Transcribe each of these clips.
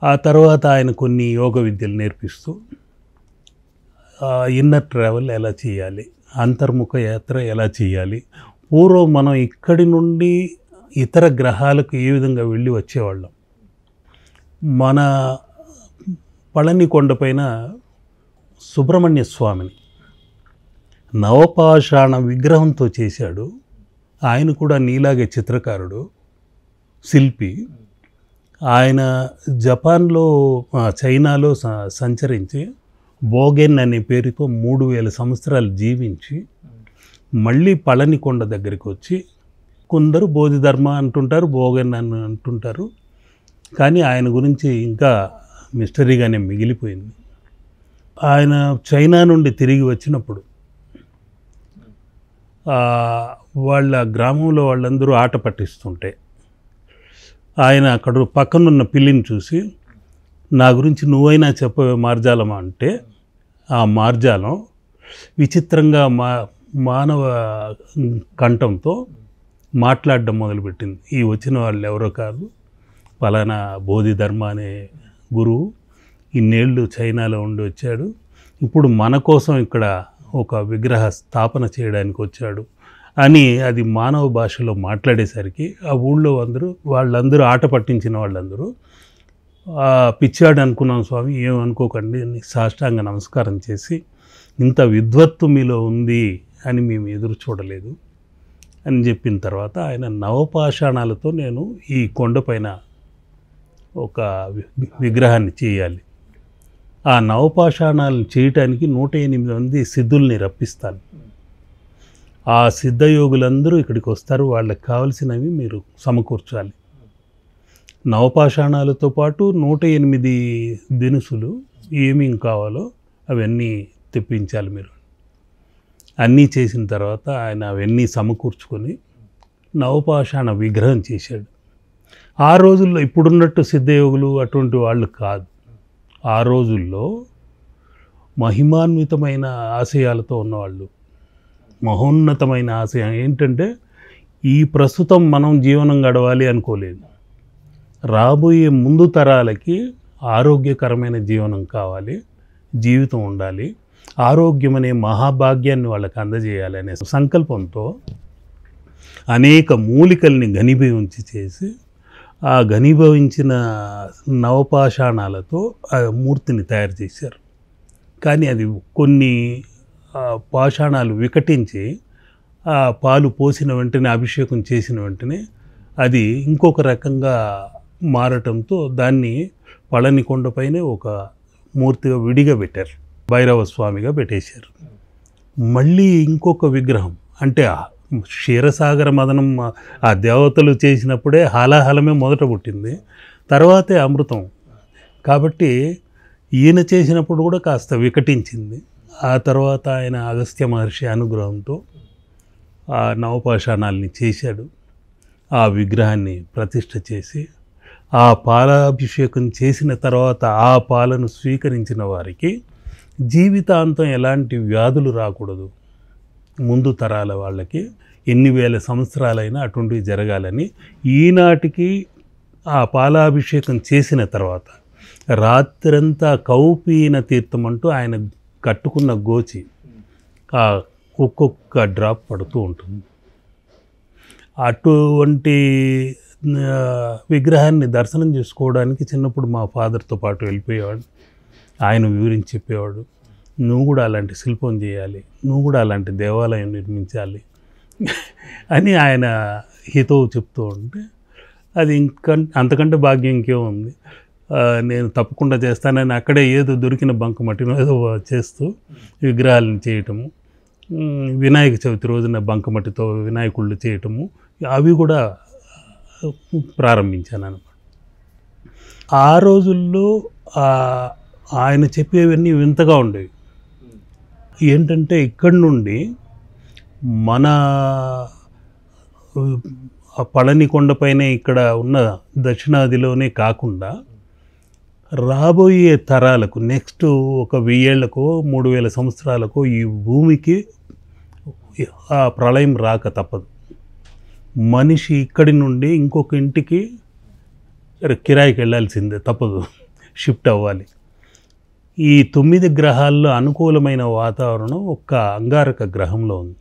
ఆ తర్వాత ఆయన కొన్ని యోగ విద్యలు నేర్పిస్తూ ఇన్నర్ ట్రావెల్ ఎలా చేయాలి, అంతర్ముఖ యాత్ర ఎలా చేయాలి, పూర్వం మనం ఇక్కడి నుండి ఇతర గ్రహాలకు ఏ విధంగా వెళ్ళి వచ్చేవాళ్ళం. మన పళని కొండపైన సుబ్రహ్మణ్య స్వామిని నవపాషాణ విగ్రహంతో చేశాడు. ఆయన కూడా నీలాగే చిత్రకారుడు, శిల్పి. ఆయన జపాన్లో చైనాలో సంచరించి బోగెన్ అనే పేరుతో 3000 సంవత్సరాలు జీవించి మళ్ళీ పళని కొండ దగ్గరికి వచ్చి, కొందరు బోధిధర్మ అంటుంటారు, బోగెన్ అని అంటుంటారు, కానీ ఆయన గురించి ఇంకా మిస్టరీగానే మిగిలిపోయింది. ఆయన చైనా నుండి తిరిగి వచ్చినప్పుడు వాళ్ళ గ్రామంలో వాళ్ళందరూ ఆట పట్టిస్తుంటే ఆయన అక్కడ పక్కనున్న పిల్లిని చూసి, నా గురించి నువ్వైనా చెప్పవే మార్జాలమా అంటే, ఆ మార్జాలం విచిత్రంగా మానవ కంఠంతో మాట్లాడడం మొదలుపెట్టింది. ఈ వచ్చిన వాళ్ళు ఎవరో కాదు, పలానా బోధిధర్మ అనే గురువు ఇన్నేళ్ళు చైనాలో ఉండి వచ్చాడు, ఇప్పుడు మన కోసం ఇక్కడ ఒక విగ్రహ స్థాపన చేయడానికి వచ్చాడు అని అది మానవ భాషలో మాట్లాడేసరికి ఆ ఊళ్ళో వాళ్ళందరూ ఆట పట్టించిన వాళ్ళందరూ పిచ్చాడు అనుకున్నాం స్వామి, ఏమనుకోకండి అని సాష్టాంగ నమస్కారం చేసి, ఇంత విద్వత్తు మీలో ఉంది అని మేము ఎదురు చూడలేదు అని చెప్పిన తర్వాత ఆయన నవపాషాణాలతో నేను ఈ కొండపైన ఒక విగ్రహాన్ని చేయాలి, ఆ నవపాషాణాలను చేయటానికి 108 మంది సిద్ధుల్ని రప్పిస్తాను, ఆ సిద్ధయోగులందరూ ఇక్కడికి వస్తారు, వాళ్ళకి కావలసినవి మీరు సమకూర్చాలి, నవపాషాణాలతో పాటు 108 దినుసులు ఏమేం కావాలో అవన్నీ తెప్పించాలి మీరు. అన్నీ చేసిన తర్వాత ఆయన అవన్నీ సమకూర్చుకొని నవపాషాణ విగ్రహం చేశాడు. ఆ రోజుల్లో ఇప్పుడున్నట్టు సిద్ధయోగులు అటువంటి వాళ్ళు కాదు. ఆ రోజుల్లో మహిమాన్వితమైన ఆశయాలతో ఉన్నవాళ్ళు, మహోన్నతమైన ఆశయం ఏంటంటే ఈ ప్రస్తుతం మనం జీవనం గడవాలి అనుకోలేదు, రాబోయే ముందు తరాలకి ఆరోగ్యకరమైన జీవనం కావాలి, జీవితం ఉండాలి, ఆరోగ్యం అనే మహాభాగ్యాన్ని వాళ్ళకి అందజేయాలి అనే సంకల్పంతో అనేక మూలికల్ని ఘనీభవించి చేసి, ఆ ఘనీభవించిన నవపాషాణాలతో ఆ మూర్తిని తయారు చేశారు. కానీ అది కొన్ని పాషాణాలు వికటించి ఆ పాలు పోసిన వెంటనే, అభిషేకం చేసిన వెంటనే అది ఇంకొక రకంగా మారటంతో దాన్ని పళని కొండపైనే ఒక మూర్తిగా విడిగా పెట్టారు, భైరవ స్వామిగా పెట్టేశారు. మళ్ళీ ఇంకొక విగ్రహం అంటే క్షీరసాగర మదనం ఆ దేవతలు చేసినప్పుడే హాలాహలమే మొదట పుట్టింది, తర్వాతే అమృతం. కాబట్టి ఈయన చేసినప్పుడు కూడా కాస్త వికటించింది. ఆ తర్వాత ఆయన అగస్త్య మహర్షి అనుగ్రహంతో ఆ నవపాషాణాల్ని చేశాడు. ఆ విగ్రహాన్ని ప్రతిష్ఠ చేసి ఆ పాలాభిషేకం చేసిన తర్వాత ఆ పాలను స్వీకరించిన వారికి జీవితాంతం ఎలాంటి వ్యాధులు రాకూడదు, ముందు తరాల వాళ్ళకి ఎన్ని వేల సంవత్సరాలైనా అటువంటివి జరగాలని ఈనాటికి ఆ పాలాభిషేకం చేసిన తర్వాత రాత్రంతా కౌపీన తీర్థం అంటూ ఆయన కట్టుకున్న గోచి ఆ ఒక్కొక్క డ్రాప్ పడుతూ ఉంటుంది. అటువంటి విగ్రహాన్ని దర్శనం చేసుకోవడానికి చిన్నప్పుడు మా ఫాదర్తో పాటు వెళ్ళిపోయేవాడు. ఆయన వివరించి చెప్పేవాడు, నువ్వు కూడా అలాంటి శిల్పం చేయాలి, నువ్వు కూడా అలాంటి దేవాలయం నిర్మించాలి అని ఆయన హితవు చెప్తూ ఉంటే, అది అంతకంటే భాగ్యం ఇంకేముంది. నేను తప్పకుండా చేస్తానని అక్కడే ఏదో దొరికిన బంకమట్టినో ఏదో చేస్తూ విగ్రహాలను చేయటము, వినాయక చవితి రోజున బంకమట్టితో వినాయకుళ్ళు చేయటము, అవి కూడా ప్రారంభించాను అన్నమాట. ఆ రోజుల్లో ఆయన చెప్పేవన్నీ వింతగా ఉండేవి. ఏంటంటే ఇక్కడి నుండి మన పళని కొండపైనే ఇక్కడ ఉన్న దక్షిణాదిలోనే కాకుండా రాబోయే తరాలకు నెక్స్ట్ ఒక 1000 ఏళ్లకో 3000 సంవత్సరాలకో ఈ భూమికి ఆ ప్రళయం రాక తప్పదు. మనిషి ఇక్కడి నుండి ఇంకొక ఇంటికి కిరాయికి వెళ్ళాల్సిందే, తప్పదు. షిఫ్ట్ అవ్వాలి. ఈ 9 గ్రహాల్లో అనుకూలమైన వాతావరణం ఒక్క అంగారక గ్రహంలో ఉంది.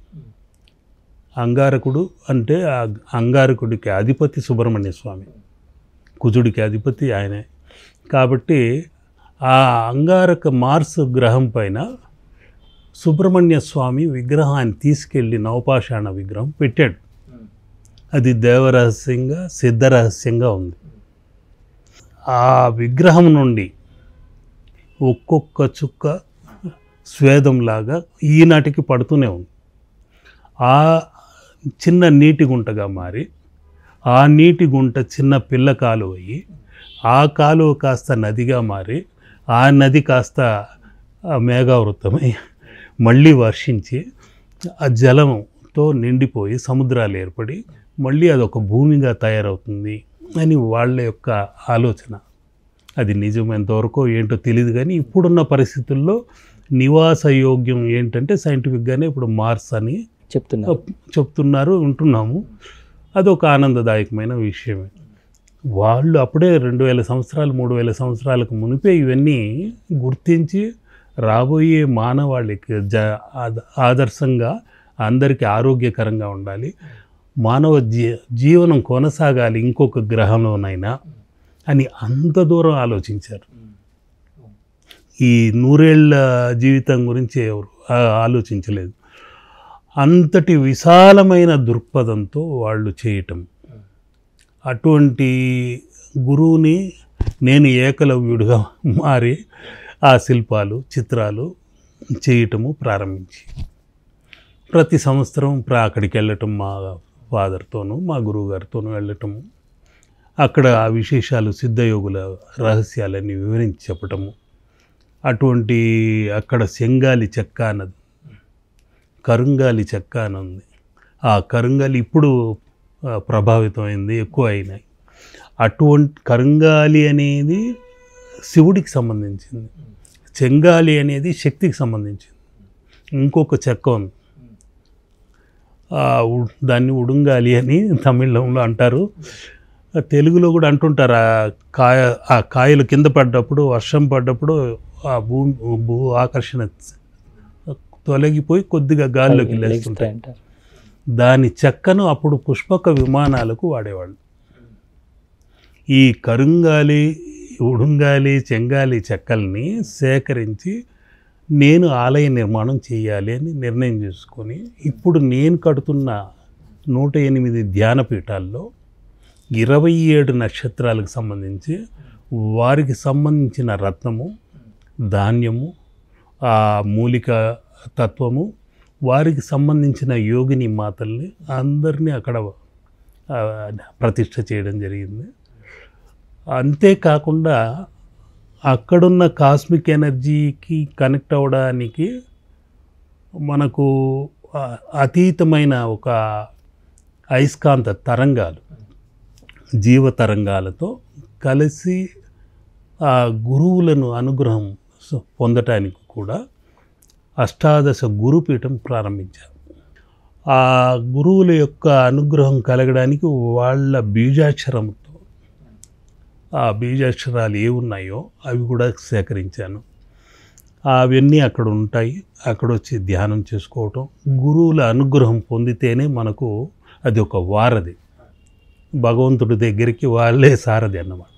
అంగారకుడు అంటే ఆ అంగారకుడికి అధిపతి సుబ్రహ్మణ్య స్వామి, కుజుడికి అధిపతి ఆయనే. కాబట్టి ఆ అంగారక మార్స్ గ్రహం పైన సుబ్రహ్మణ్య స్వామి విగ్రహాన్ని తీసుకెళ్ళి నవపాషాణ విగ్రహం పెట్టాడు. అది దేవరహస్యంగా సిద్ధరహస్యంగా ఉంది. ఆ విగ్రహం నుండి ఒక్కొక్క చుక్క స్వేదంలాగా ఈనాటికి పడుతూనే ఉంది. ఆ చిన్న నీటి గుంటగా మారి ఆ నీటి గుంట చిన్న పిల్ల కాలువ అయ్యి ఆ కాలువ కాస్త నదిగా మారి ఆ నది కాస్త మేఘావృతమై మళ్ళీ వర్షించి ఆ జలంతో నిండిపోయి సముద్రాలు ఏర్పడి మళ్ళీ అదొక భూమిగా తయారవుతుంది అని వాళ్ళ యొక్క ఆలోచన. అది నిజం ఎంతవరకు ఏంటో తెలియదు, కానీ ఇప్పుడున్న పరిస్థితుల్లో నివాస యోగ్యం ఏంటంటే సైంటిఫిక్గానే ఇప్పుడు మార్స్ అని చెప్తున్నారు, ఉంటున్నాము. అదొక ఆనందదాయకమైన విషయమే. వాళ్ళు అప్పుడే 2000 సంవత్సరాలు 3000 సంవత్సరాలకు మునిపే ఇవన్నీ గుర్తించి రాబోయే మానవాళికి ఆదర్శంగా అందరికీ ఆరోగ్యకరంగా ఉండాలి, మానవ జీవనం కొనసాగాలి ఇంకొక గ్రహంలోనైనా అని అంత దూరం ఆలోచించారు. ఈ 100 ఏళ్ల జీవితం గురించి ఎవరు ఆలోచించలేదు. అంతటి విశాలమైన దృక్పథంతో వాళ్ళు చేయటం. అటువంటి గురువుని నేను ఏకలవ్యుడిగా మారి ఆ శిల్పాలు చిత్రాలు చేయటము ప్రారంభించి ప్రతి సంవత్సరం అక్కడికి వెళ్ళటం, మా ఫాదర్తోనూ మా గురువుగారితోనూ వెళ్ళటము, అక్కడ ఆ విశేషాలు సిద్ధయోగుల రహస్యాలన్నీ వివరించి చెప్పటము. అటువంటి అక్కడ సెంగాలి చెక్క అన్నది, కరుంగాలి చెక్క అని ఉంది. ఆ కరుంగాలి ఇప్పుడు ప్రభావితమైంది, ఎక్కువ అయినాయి. అటువంటి కరుంగాలి అనేది శివుడికి సంబంధించింది, చెంగాలి అనేది శక్తికి సంబంధించింది. ఇంకొక చెక్క ఉంది, దాన్ని ఉడుంగాలి అని తమిళంలో అంటారు, తెలుగులో కూడా అంటుంటారు. ఆ కాయలు కింద పడ్డప్పుడు, వర్షం పడ్డప్పుడు ఆ భూ ఆకర్షణ తొలగిపోయి కొద్దిగా గాల్లోకి లేస్తుంటాయి. దాని చెక్కను అప్పుడు పుష్పక విమానాలకు వాడేవాళ్ళు. ఈ కరుంగాలి, ఉడుంగాలి, చెంగాలి చెక్కల్ని సేకరించి నేను ఆలయ నిర్మాణం చేయాలి అని నిర్ణయం చేసుకొని ఇప్పుడు నేను కడుతున్న 108 ధ్యానపీఠాల్లో 27 నక్షత్రాలకు సంబంధించి వారికి సంబంధించిన రత్నము, ధాన్యము, ఆ మూలిక తత్వము, వారికి సంబంధించిన యోగిని మాతల్ని అందరినీ అక్కడ ప్రతిష్ఠ చేయడం జరిగింది. అంతేకాకుండా అక్కడున్న కాస్మిక్ ఎనర్జీకి కనెక్ట్ అవ్వడానికి మనకు అతీతమైన ఒక అయస్కాంత తరంగాలు, జీవ తరంగాలతో కలిసి ఆ గురువులను అనుగ్రహం పొందటానికి కూడా అష్టాదశ గురుపీఠం ప్రారంభించారు. ఆ గురువుల యొక్క అనుగ్రహం కలగడానికి వాళ్ళ బీజాక్షరంతో, ఆ బీజాక్షరాలు ఏ ఉన్నాయో అవి కూడా సేకరించాను. అవన్నీ అక్కడ ఉంటాయి. అక్కడ వచ్చి ధ్యానం చేసుకోవటం, గురువుల అనుగ్రహం పొందితేనే మనకు అది ఒక వారధి, భగవంతుడి దగ్గరికి వాళ్ళే సారథి అన్నమాట.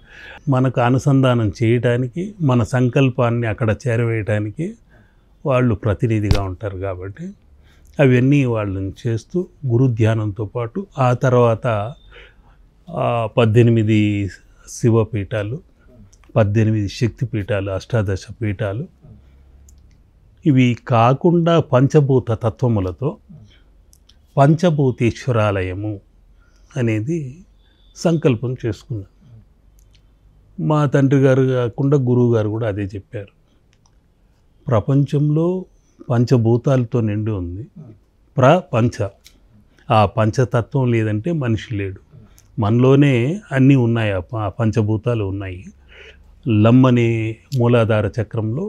మనకు అనుసంధానం చేయటానికి, మన సంకల్పాన్ని అక్కడ చేరవేయటానికి వాళ్ళు ప్రతినిధిగా ఉంటారు. కాబట్టి అవన్నీ వాళ్ళని చేస్తూ గురు ధ్యానంతో పాటు ఆ తర్వాత 18 శివపీఠాలు, 18 శక్తిపీఠాలు, అష్టాదశ పీఠాలు, ఇవి కాకుండా పంచభూత తత్వములతో పంచభూతేశ్వరాలయము అనేది సంకల్పం చేసుకున్నాను. మా తండ్రి గారు కాకుండా గురువు గారు కూడా అదే చెప్పారు. ప్రపంచంలో పంచభూతాలతో నిండి ఉంది, ప్రపంచ. ఆ పంచతత్వం లేదంటే మనిషి లేడు. మనలోనే అన్నీ ఉన్నాయి, ఆ పంచభూతాలు ఉన్నాయి. లమ్మనే మూలాధార చక్రంలో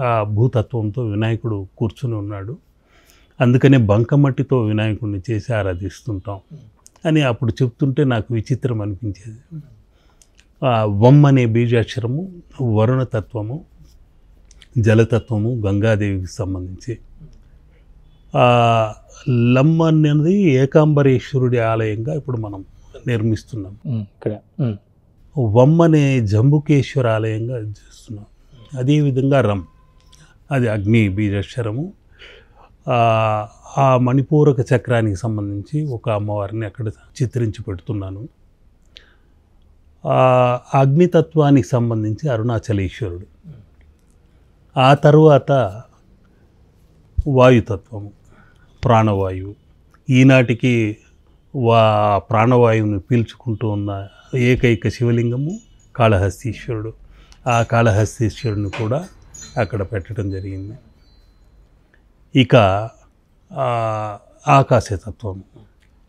ఆ భూతత్వంతో వినాయకుడు కూర్చుని ఉన్నాడు. అందుకనే బంకమట్టితో వినాయకుడిని చేసి ఆరాధిస్తుంటాం అని అప్పుడు చెప్తుంటే నాకు విచిత్రం అనిపించేది. వం అనే బీజాక్షరము వరుణతత్వము, జలతత్వము, గంగాదేవికి సంబంధించి. లం అనేది ఏకాంబరేశ్వరుడి ఆలయంగా ఇప్పుడు మనం నిర్మిస్తున్నాం. ఇక్కడ వం అనే జంబుకేశ్వర ఆలయంగా చేస్తున్నాం. అదేవిధంగా రం అది అగ్ని బీజాక్షరము. ఆ మణిపూరక చక్రానికి సంబంధించి ఒక అమ్మవారిని అక్కడ చిత్రించి పెడుతున్నాను. అగ్నితత్వానికి సంబంధించి అరుణాచలేశ్వరుడు. ఆ తరువాత వాయుతత్వము, ప్రాణవాయువు. ఈనాటికి ప్రాణవాయువుని పీల్చుకుంటూ ఉన్న ఏకైక శివలింగము కాళహస్తీశ్వరుడు. ఆ కాళహస్తీశ్వరుని కూడా అక్కడ పెట్టడం జరిగింది. ఇక ఆకాశతత్వము,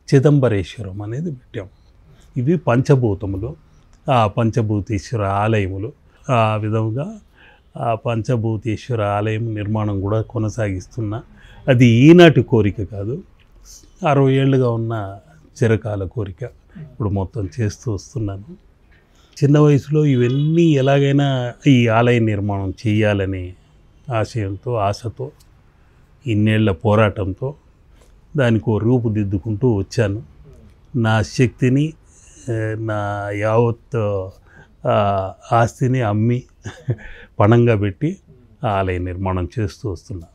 చిదంబరేశ్వరం అనేది పెట్టాం. ఇవి పంచభూతములు, ఆ పంచభూతేశ్వర ఆలయములు. ఆ విధంగా ఆ పంచభూతేశ్వర ఆలయం నిర్మాణం కూడా కొనసాగిస్తున్నా. అది ఈనాటి కోరిక కాదు, 60 ఏళ్ళుగా ఉన్న చిరకాల కోరిక. ఇప్పుడు మొత్తం చేస్తూ వస్తున్నాను. చిన్న వయసులో ఇవన్నీ ఎలాగైనా ఈ ఆలయ నిర్మాణం చేయాలనే ఆశయంతో, ఆశతో, ఇన్నేళ్ల పోరాటంతో దానికి ఓ రూపుదిద్దుకుంటూ వచ్చాను. నా శక్తిని, నా యావత్ ఆస్తిని అమ్మి పణంగా పెట్టి ఆలయ నిర్మాణం చేస్తూ వస్తున్నా.